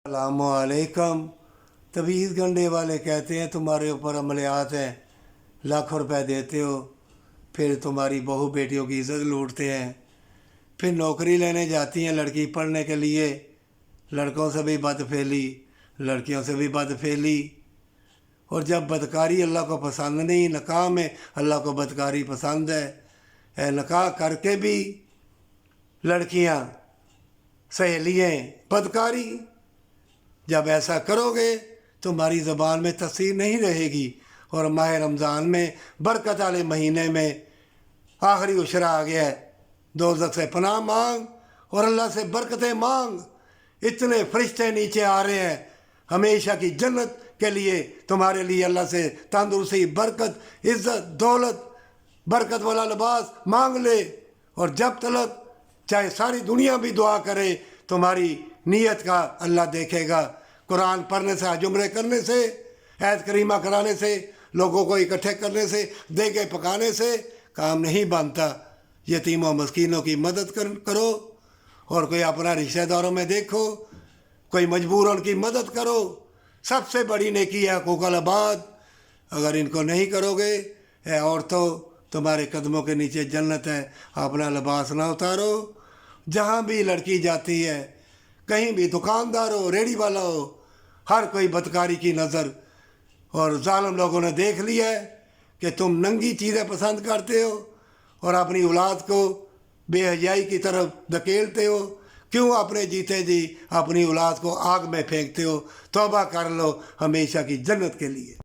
अस्सलामुअलैकुम। तवीज़ गंढे वाले कहते हैं तुम्हारे ऊपर अमलियात हैं, लाखों रुपए देते हो, फिर तुम्हारी बहू बेटियों की इज़्ज़त लूटते हैं। फिर नौकरी लेने जाती हैं लड़की पढ़ने के लिए, लड़कों से भी बदफेली, लड़कियों से भी बदफेली। और जब बदकारी अल्लाह को पसंद नहीं, निकाह में अल्लाह को बदकारी पसंद है, निकाह करके भी लड़कियां सहेलियाँ बदकारी। जब ऐसा करोगे तुम्हारी ज़बान में तस्वीर नहीं रहेगी। और माह रमज़ान में बरकत वाले महीने में आखिरी उशरा आ गया है, दोज़ख से पनाह मांग और अल्लाह से बरकतें मांग। इतने फरिश्ते नीचे आ रहे हैं हमेशा की जन्नत के लिए, तुम्हारे लिए अल्लाह से तंदुरुस्ती, बरकत, इज़्ज़त, दौलत, बरकत वाला लिबास मांग ले। और जब तलक चाहे सारी दुनिया भी दुआ करे, तुम्हारी नीयत का अल्लाह देखेगा। कुरान पढ़ने से, हज उम्रे करने से, ऐद करीमा कराने से, लोगों को इकट्ठे करने से, देगे पकाने से काम नहीं बनता। यतीमों मस्कीनों की मदद करो, और कोई अपना रिश्तेदारों में देखो, कोई मजबूर उनकी मदद करो। सबसे बड़ी नेकी है हकूक़ुल इबाद। अगर इनको नहीं करोगे औरतों, तुम्हारे कदमों के नीचे जन्नत है। अपना लिबास ना उतारो। जहाँ भी लड़की जाती है, कहीं भी दुकानदार हो, रेडी वाला हो, हर कोई बदकारी की नज़र। और जालिम लोगों ने देख लिया है कि तुम नंगी चीज़ें पसंद करते हो और अपनी औलाद को बेहयाई की तरफ धकेलते हो। क्यों अपने जीते जी अपनी औलाद को आग में फेंकते हो? तौबा कर लो हमेशा की जन्नत के लिए।